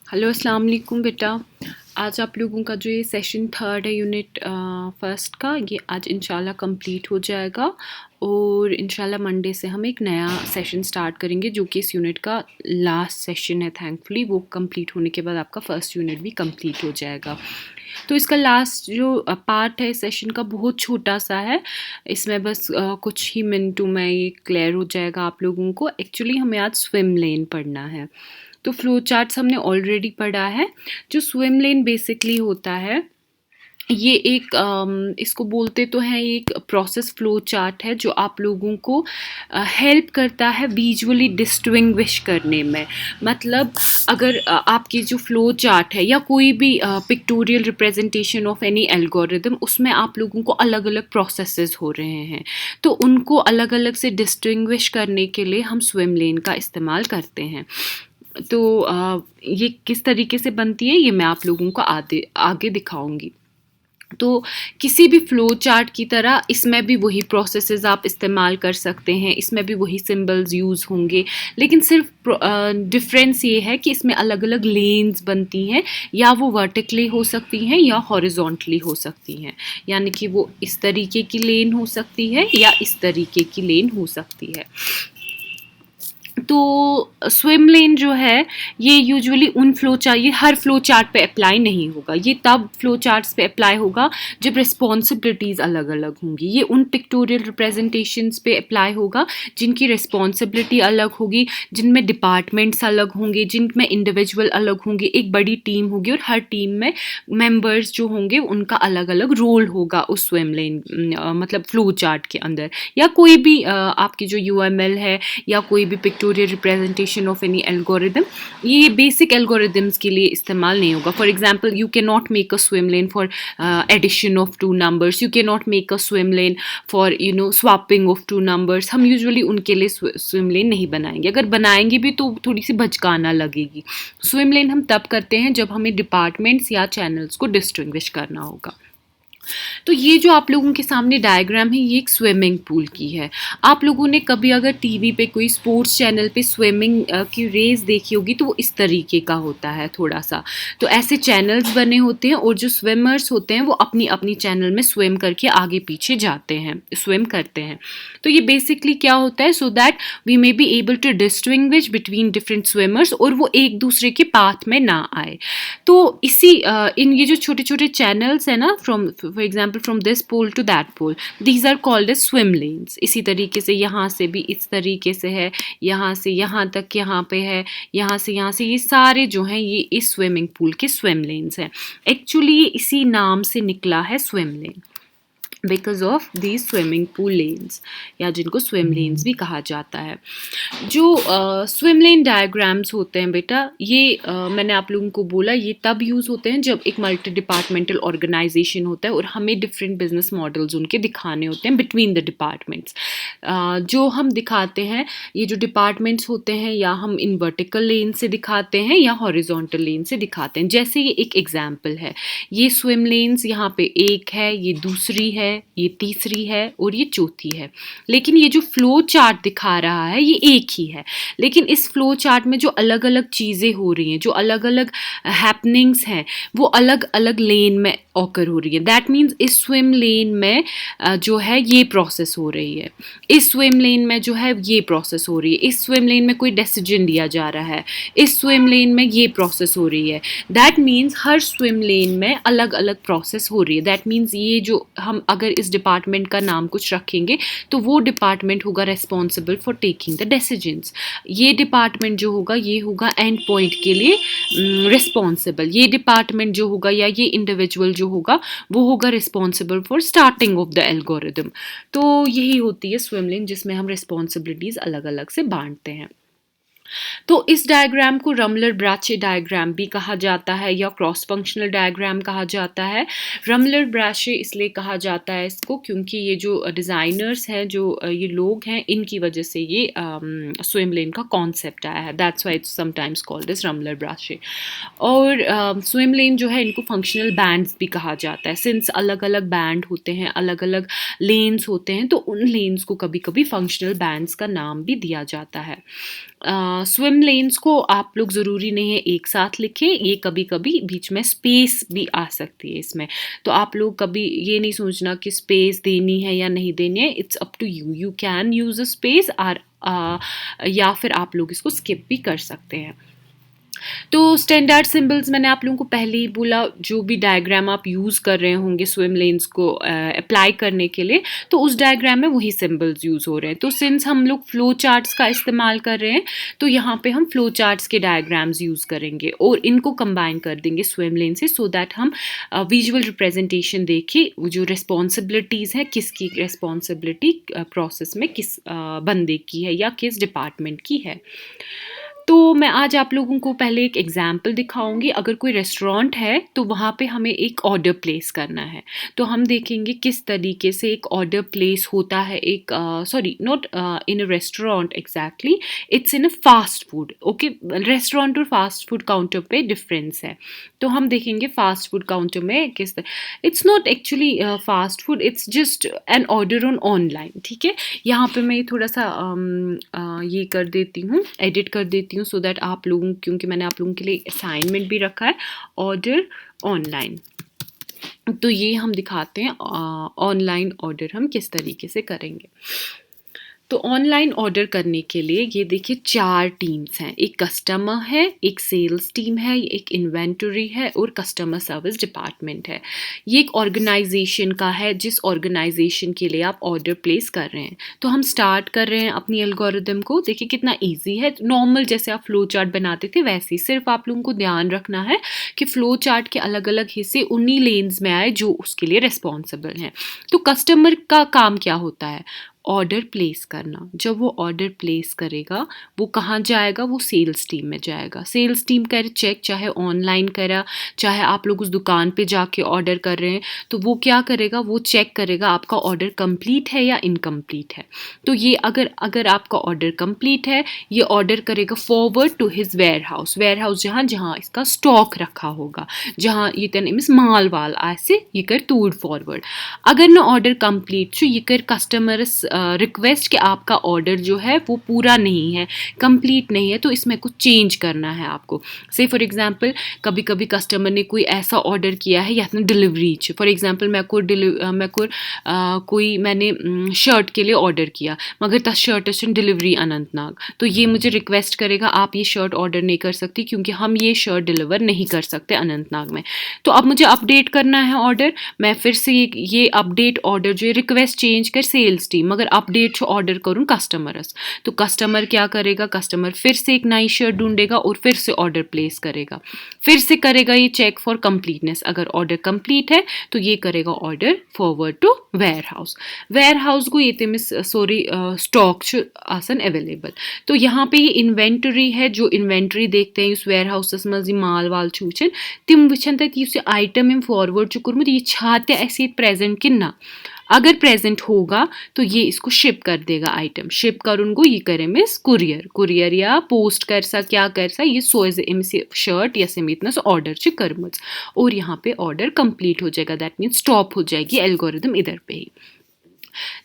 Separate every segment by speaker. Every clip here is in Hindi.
Speaker 1: हेलो अस्सलाम वालेकुम बेटा। आज आप लोगों का जो ये सेशन थर्ड है यूनिट फर्स्ट का, ये आज इंशाल्लाह कंप्लीट हो जाएगा और इंशाल्लाह मंडे से हम एक नया सेशन स्टार्ट करेंगे जो कि इस यूनिट का लास्ट सेशन है। थैंकफुली वो कंप्लीट होने के बाद आपका फर्स्ट यूनिट भी कंप्लीट हो जाएगा। तो इसका लास्ट जो पार्ट है सेशन का बहुत छोटा सा है, इसमें बस कुछ ही मिनटों में ये क्लियर हो जाएगा आप लोगों को। एक्चुअली हमें आज स्विम लेन पढ़ना है। तो फ्लो चार्ट्स हमने ऑलरेडी पढ़ा है। जो स्विम लेन बेसिकली होता है, ये एक इसको बोलते तो हैं, एक प्रोसेस फ्लो चार्ट है जो आप लोगों को हेल्प करता है विजुअली डिस्टिंग्विश करने में। मतलब अगर आपकी जो फ्लो चार्ट है या कोई भी pictorial representation of any algorithm, उसमें आप लोगों को अलग अलग प्रोसेसेस हो रहे हैं, तो उनको अलग अलग से डिस्टिंग्विश करने के लिए हम स्विम लेन का इस्तेमाल करते हैं। तो ये किस तरीके से बनती है ये मैं आप लोगों को आगे दिखाऊंगी। तो किसी भी फ्लो चार्ट की तरह इसमें भी वही प्रोसेसेस आप इस्तेमाल कर सकते हैं, इसमें भी वही सिंबल्स यूज़ होंगे, लेकिन सिर्फ डिफरेंस ये है कि इसमें अलग अलग लेन्स बनती हैं, या वो वर्टिकली हो सकती हैं या हॉरिजॉन्टली हो सकती हैं। यानी कि वो इस तरीके की लेन हो सकती है या इस तरीके की लेन हो सकती है। तो स्विम लेन जो है ये यूजुअली उन फ्लो चार्ट, ये हर फ्लो चार्ट पे अप्लाई नहीं होगा, ये तब फ्लो चार्ट्स पे अप्लाई होगा जब रिस्पॉन्सिबिलिटीज़ अलग अलग होंगी। ये उन पिक्टोरियल रिप्रेजेंटेशंस पे अप्लाई होगा जिनकी रिस्पॉन्सिबिलिटी अलग होगी, जिनमें डिपार्टमेंट्स अलग होंगे, जिनमें इंडिविजुअल अलग होंगे, एक बड़ी टीम होगी और हर टीम में मेंबर्स जो होंगे उनका अलग अलग रोल होगा उस स्विम लेन मतलब फ्लो चार्ट के अंदर। या कोई भी आपकी जो UML है या कोई भी pictorial representation of any algorithm, ये बेसिक एल्गोरिदम्स के लिए इस्तेमाल नहीं होगा। For example, you can not make a swim lane for addition of two numbers, you can not make a swim lane for swapping of two numbers. हम यूजुअली उनके लिए स्विम लेन नहीं बनाएंगे, अगर बनाएंगे भी तो थोड़ी सी भचकाना लगेगी। स्विम लेन हम तब करते हैं जब हमें डिपार्टमेंट्स या चैनल्स को डिस्टिंग्विश करना होगा। तो ये जो आप लोगों के सामने डायग्राम है, ये एक स्विमिंग पूल की है। आप लोगों ने कभी अगर टीवी पे कोई स्पोर्ट्स चैनल पे स्विमिंग की रेस देखी होगी तो वो इस तरीके का होता है थोड़ा सा। तो ऐसे चैनल्स बने होते हैं और जो स्विमर्स होते हैं वो अपनी अपनी चैनल में स्विम करके आगे पीछे जाते हैं, स्विम करते हैं। तो ये बेसिकली क्या होता है, so that we may be able to distinguish between different swimmers और वो एक दूसरे के पाथ में ना आए। तो इसी इन ये जो छोटे छोटे चैनल्स है ना, from for example from this pole to that pole, these are called as swim lanes. इसी तरीके से यहाँ से भी इस तरीके से है, यहाँ से यहाँ तक यहाँ पे है, यहाँ से ये सारे जो हैं ये इस स्विमिंग पूल के स्विम लेन्स हैं। एक्चुअली इसी नाम से निकला है swim lane, because of the swimming pool lens, या जिनको स्विम लेन्स भी कहा जाता है। जो स्विम लेन डायग्राम्स होते हैं बेटा, ये मैंने आप लोगों को बोला ये तब यूज़ होते हैं जब एक मल्टी डिपार्टमेंटल ऑर्गेनाइजेशन होता है और हमें डिफरेंट बिजनेस मॉडल्स उनके दिखाने होते हैं बिटवीन द डिपार्टमेंट्स। जो हम दिखाते हैं, ये जो डिपार्टमेंट्स होते हैं, या हम इन वर्टिकल लेन से दिखाते हैं या हॉरिजॉन्टल लेन से दिखाते हैं। जैसे ये एक एग्जाम्पल है, ये स्विम लेन्स यहाँ पे एक है, ये दूसरी है, ये तीसरी है और ये चौथी है। लेकिन ये जो फ्लो चार्ट दिखा रहा है ये एक ही है, लेकिन इस फ्लो चार्ट में जो अलग अलग चीज़ें हो रही हैं, जो अलग अलग हैपनिंग्स हैं, वो अलग अलग लेन में ऑकर हो रही है। दैट मीन्स इस स्विम लेन में जो है ये प्रोसेस हो रही है, इस स्विम लेन में जो है ये प्रोसेस हो रही है, इस स्विम लेन में कोई डिसीजन दिया जा रहा है, इस स्विम लेन में ये प्रोसेस हो रही है। दैट मीन्स हर स्विम लेन में अलग अलग प्रोसेस हो रही है। दैट मीन्स ये जो हम अगर इस डिपार्टमेंट का नाम कुछ रखेंगे तो वो डिपार्टमेंट होगा responsible for taking the decisions. ये डिपार्टमेंट जो होगा ये होगा एंड पॉइंट के लिए रिस्पॉन्सिबल। ये डिपार्टमेंट जो होगा या ये इंडिविजुअल जो होगा वो होगा responsible for starting of the algorithm. तो यही होती है स्विम लेन, जिसमें हम रिस्पॉन्सिबिलिटीज़ अलग अलग से बांटते हैं। तो इस डायग्राम को रमलर ब्राचे डायग्राम भी कहा जाता है या क्रॉस फंक्शनल डायग्राम कहा जाता है। रमलर ब्राचे इसलिए कहा जाता है इसको क्योंकि ये जो डिज़ाइनर्स हैं, जो ये लोग हैं, इनकी वजह से ये स्विम लेन का कॉन्सेप्ट आया है। That's why it's sometimes called as रमलर ब्राचे। और स्विम लेन जो है इनको फंक्शनल बैंड्स भी कहा जाता है, सिंस अलग अलग बैंड होते हैं, अलग अलग लेन्स होते हैं, तो उन लेन्स को कभी कभी फंक्शनल बैंड्स का नाम भी दिया जाता है। स्विम लेन्स को आप लोग ज़रूरी नहीं है एक साथ लिखें, ये कभी कभी बीच में स्पेस भी आ सकती है इसमें, तो आप लोग कभी ये नहीं सोचना कि स्पेस देनी है या नहीं देनी है, it's up to you, you can use a space और या फिर आप लोग इसको स्किप भी कर सकते हैं। तो स्टैंडर्ड सिंबल्स मैंने आप लोगों को पहले ही बोला, जो भी डायग्राम आप यूज़ कर रहे होंगे स्विम लेन्स को अप्लाई करने के लिए, तो उस डायग्राम में वही सिंबल्स यूज़ हो रहे हैं। तो सिंस हम लोग फ्लो चार्ट्स का इस्तेमाल कर रहे हैं, तो यहाँ पे हम फ्लो चार्ट्स के डायग्राम्स यूज़ करेंगे और इनको कंबाइन कर देंगे स्विम लेन से, सो दैट हम विजुअल रिप्रेजेंटेशन देखें जो रिस्पॉन्सिबिलिटीज़ हैं, किसकी रिस्पॉन्सिबिलिटी प्रोसेस में किस बंदे की है या किस डिपार्टमेंट की है। तो मैं आज आप लोगों को पहले एक एग्जाम्पल दिखाऊंगी। अगर कोई रेस्टोरेंट है तो वहाँ पे हमें एक ऑर्डर प्लेस करना है, तो हम देखेंगे किस तरीके से एक ऑर्डर प्लेस होता है। एक sorry, not in a restaurant exactly, it's in a fast food. Okay, restaurant और फास्ट फूड काउंटर पे डिफरेंस है। तो हम देखेंगे फास्ट फूड काउंटर में किस, it's not actually fast food, it's just an order on online. ठीक है, यहाँ पे मैं थोड़ा सा ये कर देती हूँ, एडिट कर देती हूँ, सो दैट आप लोगों, क्योंकि मैंने आप लोगों के लिए असाइनमेंट भी रखा है ऑर्डर ऑनलाइन, तो ये हम दिखाते हैं ऑनलाइन ऑर्डर हम किस तरीके से करेंगे। तो ऑनलाइन ऑर्डर करने के लिए ये देखिए 4 टीम्स हैं, एक कस्टमर है, एक सेल्स टीम है, एक इन्वेंटरी है और कस्टमर सर्विस डिपार्टमेंट है। ये एक ऑर्गेनाइजेशन का है जिस ऑर्गेनाइजेशन के लिए आप ऑर्डर प्लेस कर रहे हैं। तो हम स्टार्ट कर रहे हैं अपनी एल्गोरिदम को। देखिए कितना ईजी है, नॉर्मल जैसे आप फ्लो चार्ट बनाते थे वैसे ही, सिर्फ आप लोगों को ध्यान रखना है कि फ्लो चार्ट के अलग अलग हिस्से उन्हीं लेन्स में आए जो उसके लिए रिस्पॉन्सिबल हैं। तो कस्टमर का काम क्या होता है, ऑर्डर प्लेस करना। जब वो ऑर्डर प्लेस करेगा वो कहाँ जाएगा, वो सेल्स टीम में जाएगा। सेल्स टीम करे चेक, चाहे ऑनलाइन करा चाहे आप लोग उस दुकान पे जाके ऑर्डर कर रहे हैं, तो वो क्या करेगा, वो चेक करेगा आपका ऑर्डर कंप्लीट है या इनकम्प्लीट है। तो ये अगर आपका ऑर्डर कंप्लीट है, ये ऑर्डर करेगा forward to his warehouse जहाँ जहाँ इसका स्टॉक रखा होगा, जहाँ ये तन इमिस माल वाल ऐसे ये कर तूड़ फॉरवर्ड। अगर ना ऑर्डर कंप्लीट छो, ये कर कस्टमर्स रिक्वेस्ट कि आपका ऑर्डर जो है वो पूरा नहीं है, कंप्लीट नहीं है, तो इसमें कुछ चेंज करना है आपको। से फॉर एग्जांपल कभी कभी कस्टमर ने कोई ऐसा ऑर्डर किया है या डिलीवरी, फॉर एग्जांपल मैंने शर्ट के लिए ऑर्डर किया, मगर तस शर्ट डिलीवरी अनंतनाग, तो ये मुझे रिक्वेस्ट करेगा आप ये शर्ट ऑर्डर नहीं कर सकती क्योंकि हम ये शर्ट डिलीवर नहीं कर सकते अनंतनाग में। तो अब मुझे अपडेट करना है ऑर्डर, मैं फिर से ये अपडेट ऑर्डर जो है रिक्वेस्ट चेंज कर सेल्स टीम, मगर अपडेट ऑर्डर करूँ कस्टमरस, तो कस्टमर क्या करेगा, कस्टमर फिर से एक नई शर्ट ढूंढेगा और फिर से ऑर्डर प्लेस करेगा, फिर से करेगा ये चेक फॉर कंप्लीटनेस। अगर ऑर्डर कंप्लीट है तो ये करेगा order forward to warehouse को ये मिस सॉरी स्टॉक आसन अवेलेबल। तो यहाँ पे ये इन्वेंटरी है, जो इन्वेंटरी देखते हैं उस वेयर हाउस मज माल वाल छूचन तिम वचन तक आइटम इम फॉरवर्ड चु कोर्मुत ये छाते ऐसे प्रेजेंट कि ना, अगर प्रेजेंट होगा तो ये इसको शिप कर देगा, आइटम शिप करूँ को ये करें मिस कुरियर या पोस्ट कर सा क्या कर सा, ये सोज इमस शर्ट या समेतनस ऑर्डर च करमुच और यहाँ पे ऑर्डर कंप्लीट हो जाएगा, दैट मीन्स स्टॉप हो जाएगी एल्गोरिदम इधर पे ही।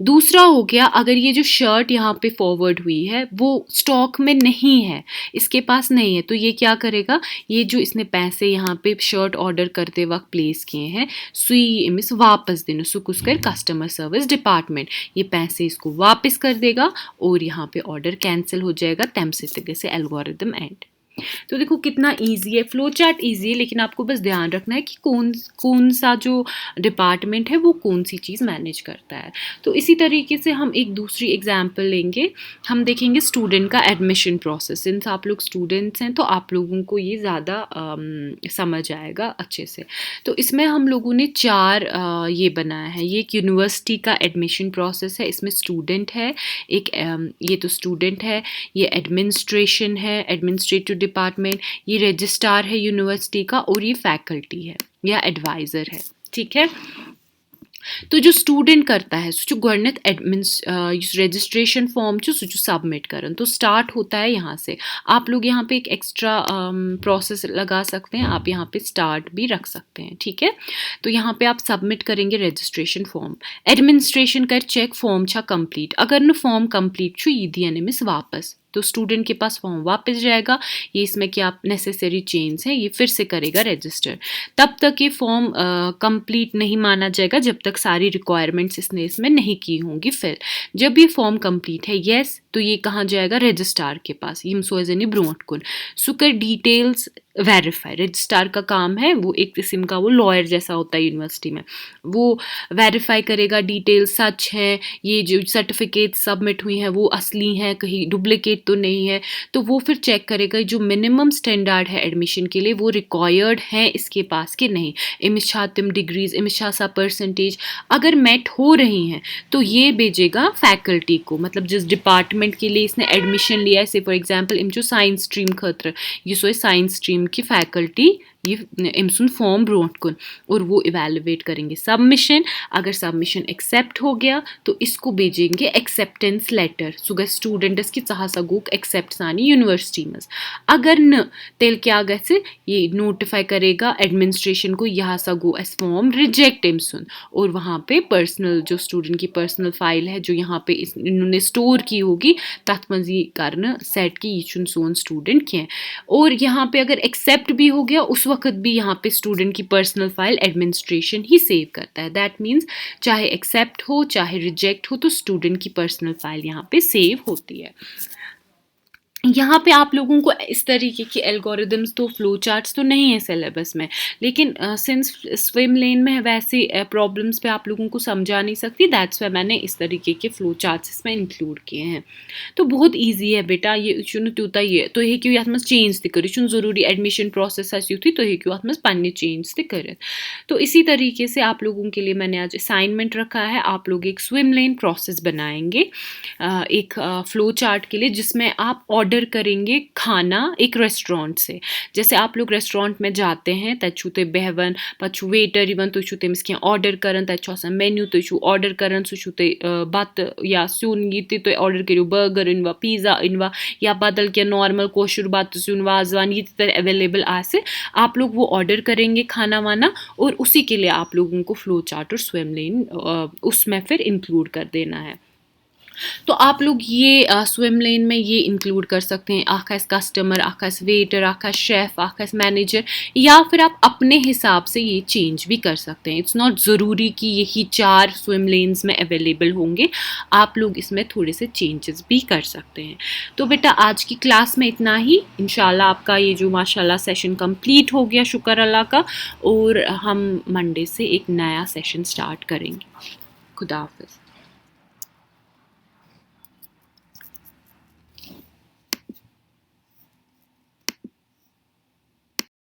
Speaker 1: दूसरा हो गया, अगर ये जो शर्ट यहाँ पे फॉरवर्ड हुई है वो स्टॉक में नहीं है, इसके पास नहीं है, तो ये क्या करेगा, ये जो इसने पैसे यहाँ पे शर्ट ऑर्डर करते वक्त प्लेस किए हैं सुई मिस वापस देना सुकुस कर कस्टमर सर्विस डिपार्टमेंट, ये पैसे इसको वापस कर देगा और यहाँ पे ऑर्डर कैंसिल हो जाएगा, तम से एल्गोरिदम एंड। तो देखो कितना इजी है, फ्लो चार्ट इजी है, लेकिन आपको बस ध्यान रखना है कि कौन सा जो डिपार्टमेंट है वो कौन सी चीज़ मैनेज करता है। तो इसी तरीके से हम एक दूसरी एग्जांपल लेंगे, हम देखेंगे स्टूडेंट का एडमिशन प्रोसेस। सिंस आप लोग स्टूडेंट्स हैं तो आप लोगों को ये ज़्यादा समझ आएगा अच्छे से। तो इसमें हम लोगों ने 4 ये बनाया है, ये एक यूनिवर्सिटी का एडमिशन प्रोसेस है, इसमें स्टूडेंट है एक, ये तो स्टूडेंट है, ये एडमिनिस्ट्रेशन है, एडमिनिस्ट्रेटिव डिपार्टमेंट, ये रजिस्ट्रार है यूनिवर्सिटी का और ये फैकल्टी है या एडवाइज़र है। ठीक है, तो जो स्टूडेंट करता है सो गोडनेथ रजिस्ट्रेशन फॉर्म सो सबमिट करन, तो स्टार्ट होता है यहाँ से। आप लोग यहाँ पे एक एक्स्ट्रा प्रोसेस लगा सकते हैं, आप यहाँ पे स्टार्ट भी रख सकते हैं। ठीक है, तो यहाँ पे आप सबमिट करेंगे रजिस्ट्रेशन फॉर्म, एडमिनिस्ट्रेशन कर चेक फॉर्म छा कंप्लीट, अगर न फॉर्म कंप्लीट छु ये दियन मिस वापस तो स्टूडेंट के पास फॉर्म वापस जाएगा, ये इसमें क्या नेसेसरी चेंज है ये फिर से करेगा रजिस्टर। तब तक ये फॉर्म कंप्लीट नहीं माना जाएगा जब तक सारी रिक्वायरमेंट्स इसने इसमें नहीं की होंगी फिल। जब ये फॉर्म कंप्लीट है यस, तो ये कहाँ जाएगा रजिस्ट्रार के पास, यम सोजनी ब्रोट कुन सुकर डिटेल्स वेरीफाई। रजिस्ट्रार का काम है, वो एक किस्म का वो लॉयर जैसा होता है यूनिवर्सिटी में, वो वेरीफाई करेगा डिटेल्स सच हैं, ये जो सर्टिफिकेट सबमिट हुई हैं वो असली हैं, कहीं डुप्लीकेट तो नहीं है। तो वो फिर चेक करेगा जो मिनिमम स्टैंडर्ड है एडमिशन के लिए वो रिक्वायर्ड है इसके पास कि नहीं। इमिशा तिम डिग्रीज, इमिशा सा परसेंटेज अगर मेट हो रही हैं तो ये भेजेगा फैकल्टी को, मतलब जिस डिपार्टमेंट के लिए इसने एडमिशन लिया है। से फॉर एग्जांपल इम जो साइंस स्ट्रीम खतर ये सो साइंस स्ट्रीम की फैकल्टी ये इमसन फॉर्म ब्रोट कुन और वो इवेलुएट करेंगे सबमिशन। अगर सबमिशन एक्सेप्ट हो गया तो इसको भेजेंगे एक्सेप्टेंस लेटर सुगर स्टूडेंट्स की चाह सगुक एक्सेप्ट सानी यूनिवर्सिटी में। अगर न तेल क्या गए ये नोटिफाई करेगा एडमिनिस्ट्रेशन को यहाँ सगो एस फॉर्म रिजेक्ट इमसन, और वहाँ पे पर्सनल जो स्टूडेंट की पर्सनल फाइल है जो यहाँ पे इन्होंने स्टोर की होगी तथ मज ये करना सेट की ये सोन स्टूडेंट क्या। और यहाँ पे अगर एक्सेप्ट भी हो गया उस वक्त भी यहाँ पे स्टूडेंट की पर्सनल फाइल एडमिनिस्ट्रेशन ही सेव करता है। दैट मीन्स चाहे एक्सेप्ट हो चाहे रिजेक्ट हो तो स्टूडेंट की पर्सनल फाइल यहाँ पे सेव होती है। यहाँ पे आप लोगों को इस तरीके की एल्गोरिदम्स तो फ्लो चार्ट्स तो नहीं है सिलेबस में, लेकिन सिंस स्विम लेन में वैसे प्रॉब्लम्स पे आप लोगों को समझा नहीं सकती, दैट्स वाई मैंने इस तरीके के फ्लो चार्ट्स इसमें इंक्लूड किए हैं। तो बहुत ईजी है बेटा, ये तूता ये तो ये क्यों ये चेंज तक ज़रूरी एडमिशन प्रोसेस थी तो ये क्यों पन्ने चेंज तक। तो इसी तरीके से आप लोगों के लिए मैंने आज असाइनमेंट रखा है, आप लोग एक स्विम लेन प्रोसेस बनाएंगे एक फ्लो चार्ट के लिए जिसमें आप ऑर्डर करेंगे खाना एक रेस्टोरेंट से। जैसे आप लोग रेस्टोरेंट में जाते हैं तछुते बेहवन पछु वेटर इवन तो छुते मिसके ऑर्डर करन तछु आसान मेन्यू तो छु ऑर्डर करन सु छुते बात या सुन गीते तो ऑर्डर करियो बर्गर इनवा पिज़्ज़ा इनवा या बदल के नॉर्मल कोशुर बात सुन वाजवान ये तरह अवेलेबल आसे आप लोग वो ऑर्डर करेंगे खाना वाना, और उसी के लिए आप लोगों को फ्लो चार्ट और स्विम लेन उसमें फिर इंक्लूड कर देना है। तो आप लोग ये स्विम लेन में ये इंक्लूड कर सकते हैं आखास कस्टमर, आखास वेटर, आखास शेफ़, आखास मैनेजर, या फिर आप अपने हिसाब से ये चेंज भी कर सकते हैं। इट्स नॉट ज़रूरी कि यही 4 स्विम लेन्स में अवेलेबल होंगे, आप लोग इसमें थोड़े से चेंजेस भी कर सकते हैं। तो बेटा आज की क्लास में इतना ही, इंशाल्लाह आपका ये जो माशाल्लाह सेशन कंप्लीट हो गया शुक्र अल्लाह का, और हम मंडे से एक नया सेशन स्टार्ट करेंगे। खुदा हाफिज़।